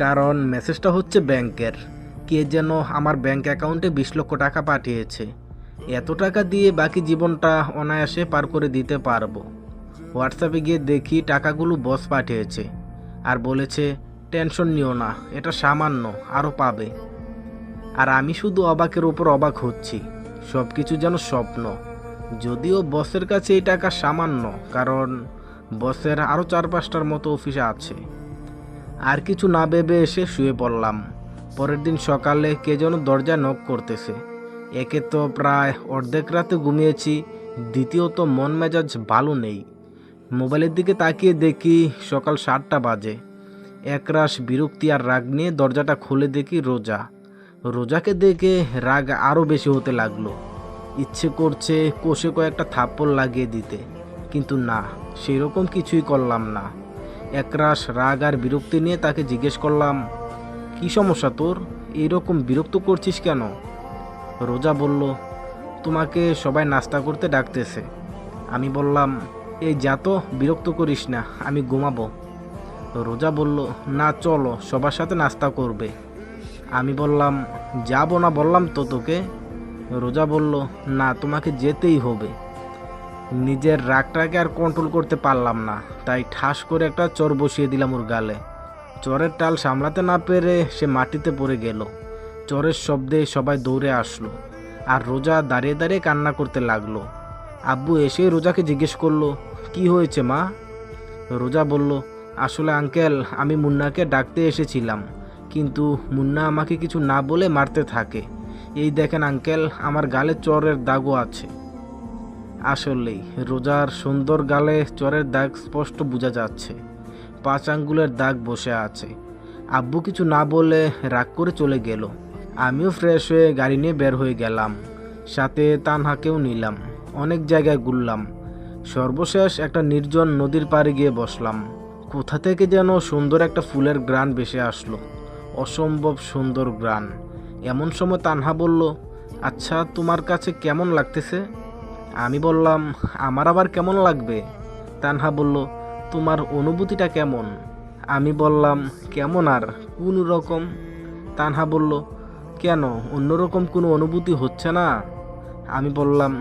কারণ মেসেজটা হচ্ছে ব্যাংকের। কে যেন আমার ব্যাংক অ্যাকাউন্টে 20 লক্ষ টাকা পাঠিয়েছে। এত টাকা দিয়ে বাকি জীবনটা অনায়াসে পার করে দিতে পারবো। হোয়াটসঅ্যাপে গিয়ে দেখি টাকাগুলো বস পাঠিয়েছে আর বলেছে, টেনশন নিও না, এটা সামান্য, আরও পাবে। আর আমি শুধু অবাকের উপর অবাক হচ্ছি। সব কিছু যেন স্বপ্ন। যদিও বসের কাছে এই টাকা সামান্য, কারণ বসের আরও 4-5টার মতো অফিসে আছে। আর কিছু না ভেবে এসে শুয়ে পড়লাম। পরের দিন সকালে কে যেন দরজায় নক করতেছে। একে তো প্রায় অর্ধেক রাতে ঘুমিয়েছি, দ্বিতীয়ত মন মেজাজ ভালো নেই। মোবাইলের দিকে তাকিয়ে দেখি সকাল 7টা বাজে। একরাশ বিরক্তি আর রাগ নিয়ে দরজাটা খুলে দেখি রোজা। রোজাকে দেখে রাগ আরও বেশি হতে লাগলো। ইচ্ছে করছে কষে কয়েকটা থাপ্পড় লাগিয়ে দিতে, কিন্তু না, সেই রকম কিছুই করলাম না। একরাশ রাগ আর বিরক্তি নিয়ে তাকে জিজ্ঞেস করলাম, কি সমস্যা তোর, এইরকম বিরক্ত করছিস কেন? রোজা বলল, তোমাকে সবাই নাস্তা করতে ডাকতেছে। আমি বললাম, এই যা তো, বিরক্ত করিস না, আমি ঘুমাবো। রোজা বলল, না চলো, সবার সাথে নাস্তা করবে। আমি বললাম, যাবো না বললাম তো তোকে। রোজা বলল, না, তোমাকে যেতেই হবে। নিজের রাগটাকে আর কন্ট্রোল করতে পারলাম না, তাই ঠাস করে একটা চর বসিয়ে দিলাম ওর গালে। চরের টাল সামলাতে না পেরে সে মাটিতে পড়ে গেল। চরের শব্দে সবাই দৌড়ে আসলো, আর রোজা দাঁড়িয়ে দাঁড়িয়ে কান্না করতে লাগলো। আব্বু এসে রোজাকে জিজ্ঞেস করলো, কি হয়েছে মা? রোজা বলল, আসলে আঙ্কেল, আমি মুন্নাকে ডাকতে এসেছিলাম, কিন্তু মুন্না আমাকে কিছু না বলে মারতে থাকে। এই দেখেন আঙ্কেল, আমার গালে চরের দাগও আছে। আসলেই রোজার সুন্দর গালে চরের দাগ স্পষ্ট বোঝা যাচ্ছে। 5 আঙ্গুলের দাগ বসে আছে। আব্বু কিছু না বলে রাগ করে চলে গেল। আমিও ফ্রেশ হয়ে গাড়ি নিয়ে বের হয়ে গেলাম। সাথে তানহাকেও নিলাম। অনেক জায়গায় ঘুরলাম। সর্বশেষ একটা নির্জন নদীর পাড়ে গিয়ে বসলাম। কোথা থেকে যেন সুন্দর একটা ফুলের ঘ্রাণ ভেসে আসলো। অসম্ভব সুন্দর ঘ্রাণ। এমন সময় তানহা বলল, আচ্ছা, তোমার কাছে কেমন লাগতেছে? আমি বললাম, আমার আবার কেমন লাগবে? তানহা বলল, তোমার অনুভূতিটা কেমন? আমি বললাম, কেমন আর, কোন রকম। তানহা বলল, কেন, অন্যরকম কোনো অনুভূতি হচ্ছে না? আমি বললাম,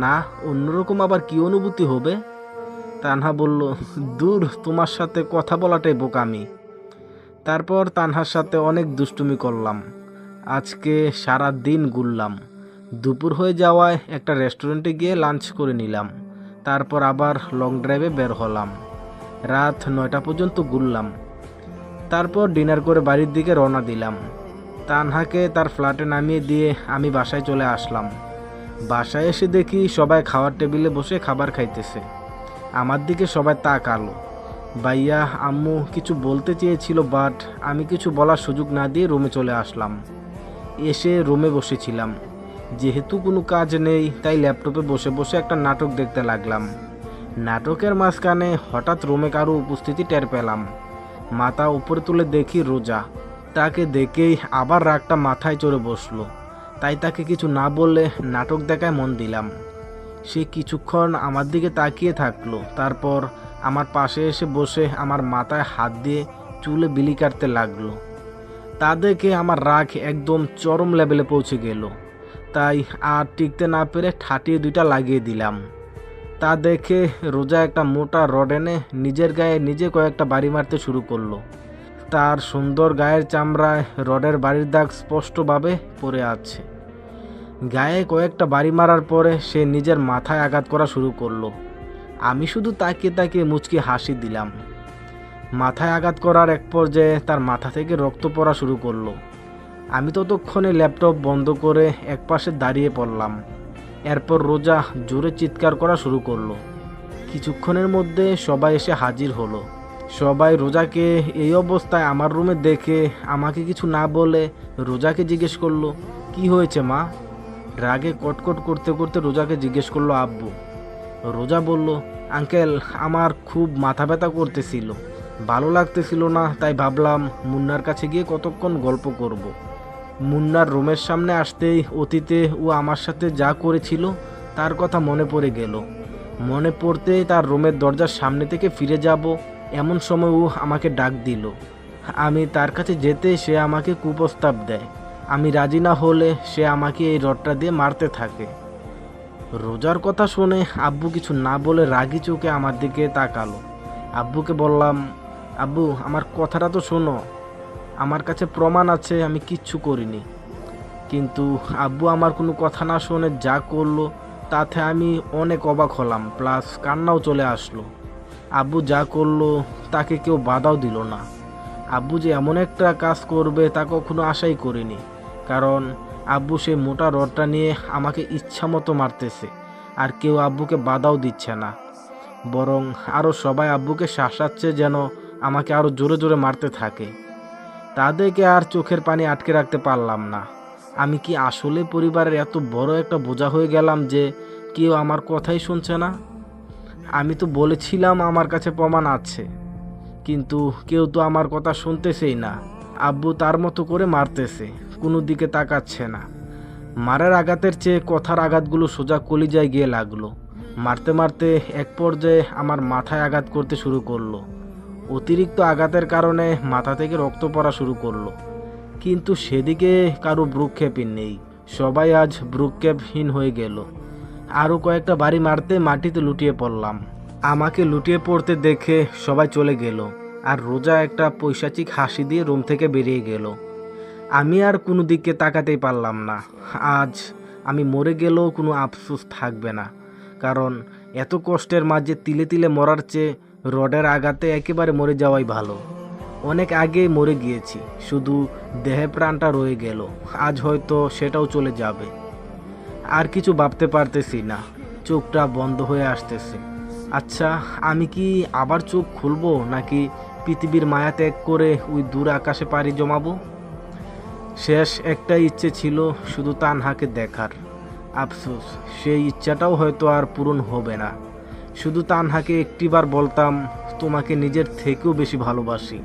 না, অন্যরকম আবার কি অনুভূতি হবে? তানহা বলল, দূর, তোমার সাথে কথা বলাটাই বোকামি। তারপর তানহার সাথে অনেক দুষ্টুমি করলাম। আজকে সারা দিন ঘুরলাম। দুপুর হয়ে যাওয়ায় একটা রেস্টুরেন্টে গিয়ে লাঞ্চ করে নিলাম। তারপর আবার লং ড্রাইভে বের হলাম। রাত 9টা পর্যন্ত ঘুরলাম। তারপর ডিনার করে বাড়ির দিকে রওনা দিলাম। তানহাকে তার ফ্ল্যাটে নামিয়ে দিয়ে আমি বাসায় চলে আসলাম। বাসায় এসে দেখি সবাই খাওয়ার টেবিলে বসে খাবার খাইতেছে। আমার দিকে সবাই তাকালো। ভাইয়া আম্মু কিছু বলতে চেয়েছিল, বাট আমি কিছু বলার সুযোগ না দিয়ে রুমে চলে আসলাম। এসে রুমে বসেছিলাম। যেহেতু কোনো কাজ নেই, তাই ল্যাপটপে বসে বসে একটা নাটক দেখতে লাগলাম। নাটকের মাঝখানে হঠাৎ রুমে কারো উপস্থিতি টের পেলাম। মাথা উপরে তুলে দেখি রোজা। তাকে দেখেই আবার রাগটা মাথায় চড়ে বসলো। তাই তাকে কিছু না বললে নাটক দেখায় মন দিলাম। সে কিছুক্ষণ আমার দিকে তাকিয়ে থাকলো। তারপর আমার পাশে এসে বসে আমার মাথায় হাত দিয়ে চুলে বিলি কাটতে লাগলো। তা দেখে আমার রাগ একদম চরম লেভেলে পৌঁছে গেল। তাই আর টিকতে না পেরে ঠাটিয়ে 2টা লাগিয়ে দিলাম। তা দেখে রোজা একটা মোটা রড এনে নিজের গায়ে নিজে কয়েকটা বাড়ি মারতে শুরু করলো। তার সুন্দর গায়ের চামড়ায় রডের বাড়ির দাগ স্পষ্টভাবে পড়ে আছে। গায়ে কয়েকটা বাড়ি মারার পরে সে নিজের মাথায় আঘাত করা শুরু করলো। আমি শুধু তাকিয়ে তাকিয়ে মুচকি হাসি দিলাম। মাথায় আঘাত করার এক পর্যায়ে তার মাথা থেকে রক্ত পড়া শুরু করলো। আমি ততক্ষণে ল্যাপটপ বন্ধ করে একপাশে দাঁড়িয়ে পড়লাম। এরপর রোজা জোরে চিৎকার করা শুরু করলো। কিছুক্ষণের মধ্যে সবাই এসে হাজির হলো। সবাই রোজাকে এই অবস্থায় আমার রুমে দেখে আমাকে কিছু না বলে রোজাকে জিজ্ঞেস করলো, কি হয়েছে মা? রাগে কটকট করতে করতে রোজাকে জিজ্ঞেস করলো আব্বু। রোজা বলল, আঙ্কেল, আমার খুব মাথা ব্যথা করতেছিল, ভালো লাগতেছিল না, তাই ভাবলাম মুন্নার কাছে গিয়ে কতক্ষণ গল্প করব। মুন্নার রুমের সামনে আসতেই অতীতে ও আমার সাথে যা করেছিল তার কথা মনে পড়ে গেল। মনে পড়তেই তার রুমের দরজার সামনে থেকে ফিরে যাব, এমন সময় ও আমাকে ডাক দিল। আমি তার কাছে যেতে সে আমাকে কুপ্রস্তাব দেয়। আমি রাজি না হলে সে আমাকে এই রডটা দিয়ে মারতে থাকে। রোজার কথা শুনে আব্বু কিছু না বলে রাগি চোখে আমার দিকে তাকালো। আব্বুকে বললাম, আব্বু আমার কথাটা তো শোনো, আমার কাছে প্রমাণ আছে আমি কিচ্ছু করিনি। কিন্তু আব্বু আমার কোনো কথা না শুনে যা করলো তাতে আমি অনেক অবাক হলাম, প্লাস কান্নাও চলে আসলো। আব্বু যা করলো তাকে কেউ বাধাও দিল না। আব্বু যে এমন একটা কাজ করবে তা কখনো আশাই করিনি, কারণ আব্বু সেই মোটা রডটা নিয়ে আমাকে ইচ্ছা মতো মারতেছে, আর কেউ আব্বুকে বাধাও দিচ্ছে না, বরং আরও সবাই আব্বুকে শাসাচ্ছে যেন আমাকে আরও জোরে জোরে মারতে থাকে। তাদেরকে আর চোখের পানি আটকে রাখতে পারলাম না। আমি কি আসলে পরিবারের এত বড় একটা বোঝা হয়ে গেলাম যে কেউ আমার কথাই শুনছে না? আমি তো বলেছিলাম আমার কাছে প্রমাণ আছে, কিন্তু কেউ তো আমার কথা শুনতেছেই না। আব্বু তার মতো করে মারতেছে, কোনো দিকে তাকাচ্ছে না। মারের আঘাতের চেয়ে কথার আঘাতগুলো সোজা কলিজায় গিয়ে লাগলো। মারতে মারতে এক পর্যায়ে আমার মাথায় আঘাত করতে শুরু করলো। অতিরিক্ত আঘাতের কারণে মাথা থেকে রক্ত পড়া শুরু করলো, কিন্তু সেদিকে কারো ভ্রুক্ষেপই নেই। সবাই আজ ভ্রুক্ষেপহীন হয়ে গেল। আরও কয়েকটা বাড়ি মারতে মাটিতে লুটিয়ে পড়লাম। আমাকে লুটিয়ে পড়তে দেখে সবাই চলে গেল, আর রোজা একটা পৈশাচিক হাসি দিয়ে রুম থেকে বেরিয়ে গেল। আমি আর কোনো দিকে তাকাতেই পারলাম না। আজ আমি মরে গেলেও কোনো আফসোস থাকবে না, কারণ এত কষ্টের মাঝে তিলে তিলে মরার চেয়ে রডের আঘাতে একেবারে মরে যাওয়াই ভালো। অনেক আগেই মরে গিয়েছি, শুধু দেহে প্রাণটা রয়ে গেল। আজ হয়তো সেটাও চলে যাবে। আর কিছু ভাবতে পারতেছি না, চোখটা বন্ধ হয়ে আসতেছে। আচ্ছা, আমি কি আবার চোখ খুলবো, নাকি পৃথিবীর মায়া ত্যাগ করে ওই দূর আকাশে পাড়ি জমাবো? শেষ একটা ইচ্ছে ছিল শুধু তানহাকে দেখার। আফসোস, সেই ইচ্ছাটাও হয়তো আর পূরণ হবে না। শুধু তানহাকে একটিবার বলতাম, তোমাকে নিজের থেকেও বেশি ভালোবাসি।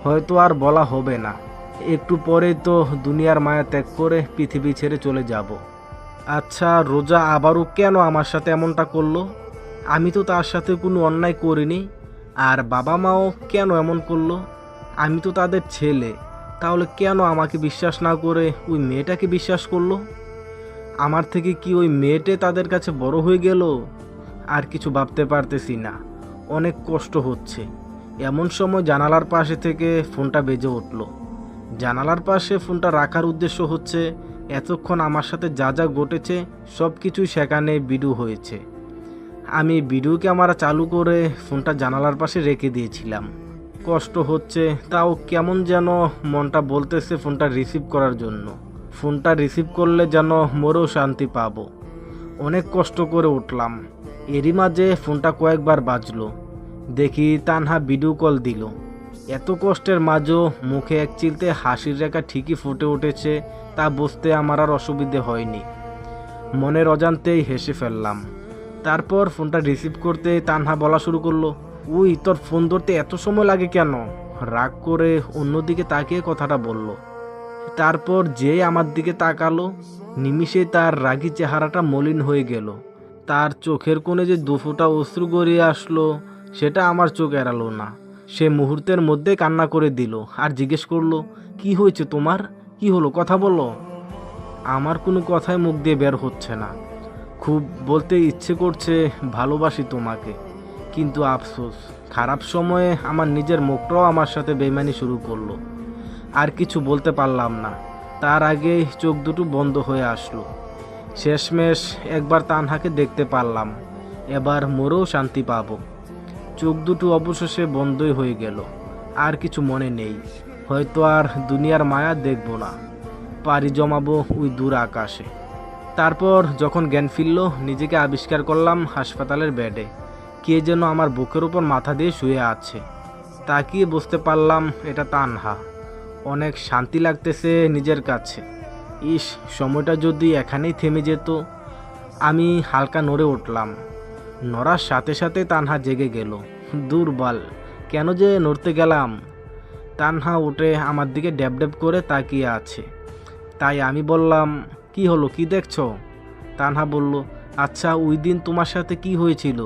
হয়তো আর বলা হবে না। একটু পরেই তো দুনিয়ার মায়া ত্যাগ করে পৃথিবী ছেড়ে চলে যাব। আচ্ছা, রোজা আবারও কেন আমার সাথে এমনটা করলো? আমি তো তার সাথে কোনো অন্যায় করিনি। আর বাবা মাও কেন এমন করলো? আমি তো তাদের ছেলে। তাহলে কেন আমাকে বিশ্বাস না করে ওই মেয়েটাকে বিশ্বাস করলো? আমার থেকে কি ওই মেয়েটে তাদের কাছে বড় হয়ে গেল? আর কিছু ভাবতে পারতেছি না, অনেক কষ্ট হচ্ছে। এমন সময় জানালার পাশে থেকে ফোনটা বেজে উঠল। জানালার পাশে ফোনটা রাখার উদ্দেশ্য হচ্ছে এতক্ষণ আমার সাথে যা যা ঘটেছে সব কিছুই সেখানে ভিডিও হয়েছে। আমি ভিডিও ক্যামেরা চালু করে ফোনটা জানালার পাশে রেখে দিয়েছিলাম। কষ্ট হচ্ছে, তাও কেমন যেন মনটা বলতেছে ফোনটা রিসিভ করার জন্য। ফোনটা রিসিভ করলে যেন মরেও শান্তি পাবো। অনেক কষ্ট করে উঠলাম। এরই মাঝে ফোনটা কয়েকবার বাজলো। দেখি তানহা ভিডিও কল দিল। এত কষ্টের মাঝেও মুখে এক চিলতে হাসির রেখা ঠিকই ফুটে উঠেছে, তা বুঝতে আমার আর অসুবিধে হয়নি। মনের অজান্তেই হেসে ফেললাম। তারপর ফোনটা রিসিভ করতে তানহা বলা শুরু করলো, উই তোর ফোন ধরতে এত সময় লাগে কেন? রাগ করে অন্যদিকে তাকিয়ে কথাটা বলল। তারপর যেই আমার দিকে তাকালো, নিমিষে তার রাগী চেহারাটা মলিন হয়ে গেল। তার চোখের কোণে যে দুফোঁটা অশ্রু গড়িয়ে আসলো সেটা আমার চোখ এড়ালো না। সে মুহূর্তের মধ্যে কান্না করে দিল আর জিজ্ঞেস করলো, কি হয়েছে তোমার? কি হলো, কথা বলো। আমার কোনো কথাই মুখ দিয়ে বের হচ্ছে না। খুব বলতে ইচ্ছে করছে ভালোবাসি তোমাকে, কিন্তু আফসোস, খারাপ সময়ে আমার নিজের মুখটাও আমার সাথে বেইমানি শুরু করলো। আর কিছু বলতে পারলাম না, তার আগেই চোখ দুটো বন্ধ হয়ে আসলো। শেষমেশ একবার তানহাকে দেখতে পারলাম, এবার মরেও শান্তি পাবো। চোখ দুটো অবশেষে বন্ধই হয়ে গেল। আর কিছু মনে নেই, হয়তো আর দুনিয়ার মায়া দেখব না, পাড়ি জমাবো ওই দূর আকাশে। তারপর যখন জ্ঞান ফিরল, নিজেকে আবিষ্কার করলাম হাসপাতালের বেডে। কে যেন আমার বুকের উপর মাথা দিয়ে শুয়ে আছে। তাকিয়ে বুঝতে পারলাম এটা তানহা। অনেক শান্তি লাগতেছে নিজের কাছে। ইস, সময়টা যদি এখানেই থেমে যেত। আমি হালকা নড়ে উঠলাম। নড়ার সাথে সাথে তানহা জেগে গেল। দুর্বল, কেন যে নড়তে গেলাম। তানহা উঠে আমার দিকে ড্যাব ড্যাব করে তাকিয়ে আছে। তাই আমি বললাম, কি হলো, কি দেখছো? তানহা বলল, আচ্ছা ওই দিন তোমার সাথে কি হয়েছিল?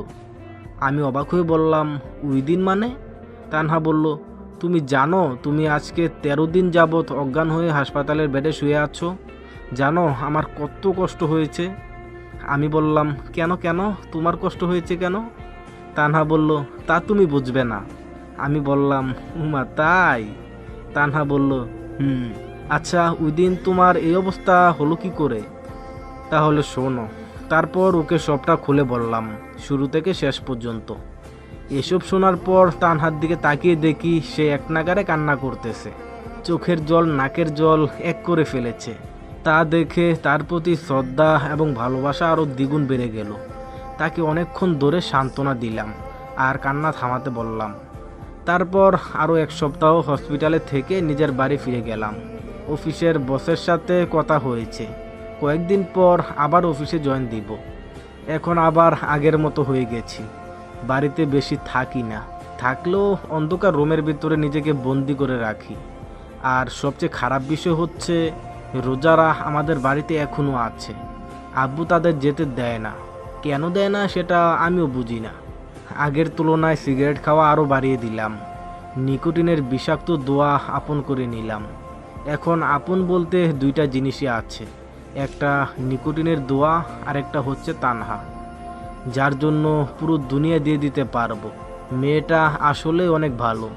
আমি অবাক হয়ে বললাম, ওই দিন মানে? তানহা বলল, তুমি জানো তুমি আজকে 13 দিন যাবৎ অজ্ঞান হয়ে হাসপাতালের বেডে শুয়ে আছো? জানো আমার কত কষ্ট হয়েছে? আমি বললাম, কেন কেন তোমার কষ্ট হয়েছে কেন? তানহা বলল, তা তুমি বুঝবে না। আমি বললাম, উমা তাই? তানহা বলল, আচ্ছা ওই দিন তোমার এই অবস্থা হলো কি করে? তাহলে শোনো। তারপর ওকে সবটা খুলে বললাম, শুরু থেকে শেষ পর্যন্ত। এসব শোনার পর তানহার দিকে তাকিয়ে দেখি সে এক নাগাড়ে কান্না করতেছে। চোখের জল নাকের জল এক করে ফেলেছে। তা দেখে তার প্রতি শ্রদ্ধা এবং ভালোবাসা আরও দ্বিগুণ বেড়ে গেল। তাকে অনেকক্ষণ ধরে সান্ত্বনা দিলাম আর কান্না থামাতে বললাম। তারপর আরও 1 সপ্তাহ হসপিটালে থেকে নিজের বাড়ি ফিরে গেলাম। অফিসের বসের সাথে কথা হয়েছে, কয়েকদিন পর আবার অফিসে জয়েন দিব। এখন আবার আগের মতো হয়ে গেছি। বাড়িতে বেশি থাকি না, থাকলেও অন্ধকার রুমের ভিতরে নিজেকে বন্দি করে রাখি। আর সবচেয়ে খারাপ বিষয় হচ্ছে রোজারা আমাদের বাড়িতে এখনও আছে। আব্বু তাদের যেতে দেয় না। কেন দেয় না সেটা আমিও বুঝি না। আগের তুলনায় সিগারেট খাওয়া আরও বাড়িয়ে দিলাম। নিকোটিনের বিষাক্ত দোয়া আপন করে নিলাম। এখন আপন বলতে 2টা জিনিসই আছে, একটা নিকোটিনের দোয়া আর একটা হচ্ছে তানহা, যার জন্য পুরো দুনিয়া দিয়ে দিতে পারবো। মেয়েটা আসলে অনেক ভালো,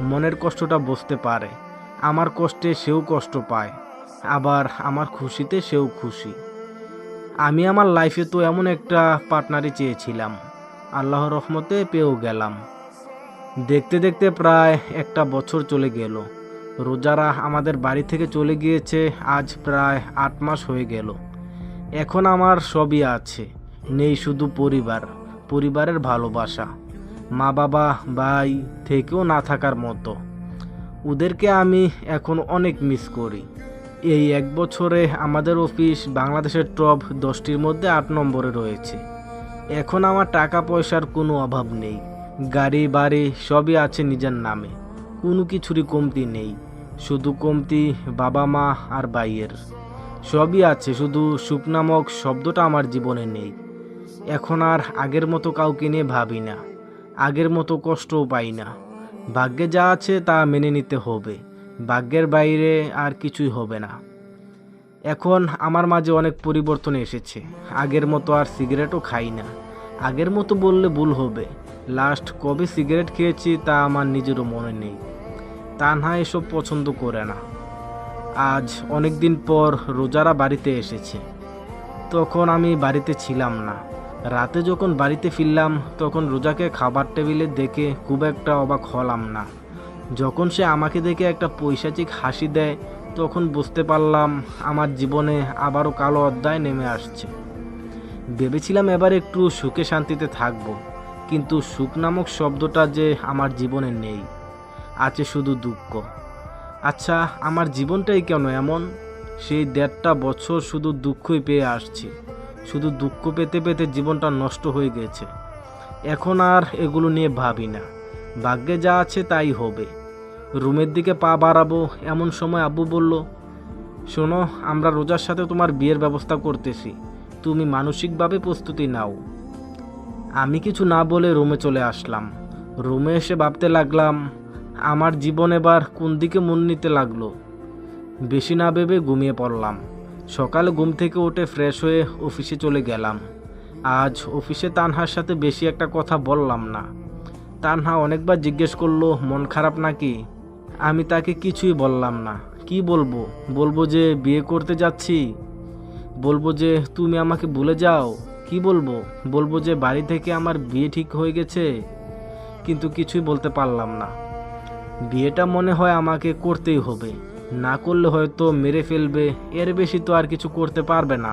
মনের কষ্টটা বুঝতে পারে। আমার কষ্টে সেও কষ্ট পায়, আবার আমার খুশিতে সেও খুশি। আমি আমার লাইফে তো এমন একটা পার্টনারই চেয়েছিলাম, আল্লাহর রহমতে পেয়েও গেলাম। দেখতে দেখতে প্রায় 1টা বছর চলে গেল। রোজারা আমাদের বাড়ি থেকে চলে গিয়েছে আজ প্রায় 8 মাস হয়ে গেল। এখন আমার সবই আছে, নেই শুধু পরিবারের ভালোবাসা। মা বাবা ভাই থেকেও না থাকার মতো। ওদেরকে আমি এখন অনেক মিস করি। এই 1 বছরে আমাদের অফিস বাংলাদেশের টপ 10টির মধ্যে 8 নম্বরে রয়েছে। এখন আমার টাকা পয়সার কোনো অভাব নেই, গাড়ি বাড়ি সবই আছে নিজের নামে, কোনো কিছুরই কমতি নেই। শুধু কমতি বাবা মা আর ভাইয়ের। সবই আছে, শুধু সুখ নামক শব্দটা আমার জীবনে নেই। এখন আর আগের মতো কাউকে নিয়ে ভাবি না, আগের মতো কষ্টও পাই না। ভাগ্যে যা আছে তা মেনে নিতে হবে, ভাগ্যের বাইরে আর কিছুই হবে না। এখন আমার মাঝে অনেক পরিবর্তন এসেছে। আগের মতো আর সিগারেটও খাই না। আগের মতো বললে ভুল হবে, লাস্ট কবে সিগারেট খেয়েছি তা আমার নিজেরও মনে নেই। তানহা এসব পছন্দ করে না। আজ অনেক দিন পর রোজারা বাড়িতে এসেছে। তখন আমি বাড়িতে ছিলাম না। রাতে যখন বাড়িতে ফিরলাম তখন রোজাকে খাবার টেবিলে দেখে খুব একটা অবাক হলাম না। যখন সে আমাকে দেখে একটা পৈশাচিক হাসি দেয় তখন বুঝতে পারলাম আমার জীবনে আবারও কালো অধ্যায় নেমে আসছে। ভেবেছিলাম এবার একটু সুখে শান্তিতে থাকব, কিন্তু সুখ নামক শব্দটা যে আমার জীবনে নেই, আছে শুধু দুঃখ। আচ্ছা আমার জীবনটাই কেন এমন? সেই 1.5টা বছর শুধু দুঃখই পেয়ে আসছি, শুধু দুঃখ পেতে পেতে জীবনটা নষ্ট হয়ে গেছে। এখন আর এগুলো নিয়ে ভাবি না, ভাগ্যে যা আছে তাই হবে। রুমের দিকে পা বাড়াবো এমন সময় আব্বু বলল, শোনো আমরা রোজার সাথে তোমার বিয়ের ব্যবস্থা করতেছি, তুমি মানসিকভাবে প্রস্তুতি নাও। আমি কিছু না বলে রুমে চলে আসলাম। রুমে এসে ভাবতে লাগলাম আমার জীবন এবার কোন দিকে মন নিতে লাগলো। বেশি না ভেবে ঘুমিয়ে পড়লাম। সকালে ঘুম থেকে উঠে ফ্রেশ হয়ে অফিসে চলে গেলাম। আজ অফিসে তানহার সাথে বেশি একটা কথা বললাম না। তানহা অনেকবার জিজ্ঞেস করলো মন খারাপ নাকি। আমি তাকে কিছুই বললাম না। কি বলবো? বলবো যে বিয়ে করতে যাচ্ছি? বলবো যে তুমি আমাকে ভুলে যাও? কি বলবো? বলবো যে বাড়ি থেকে আমার বিয়ে ঠিক হয়ে গেছে? কিন্তু কিছুই বলতে পারলাম না। বিয়েটা মনে হয় আমাকে করতেই হবে, না করলে হয়তো মেরে ফেলবে, এর বেশি তো আর কিছু করতে পারবে না।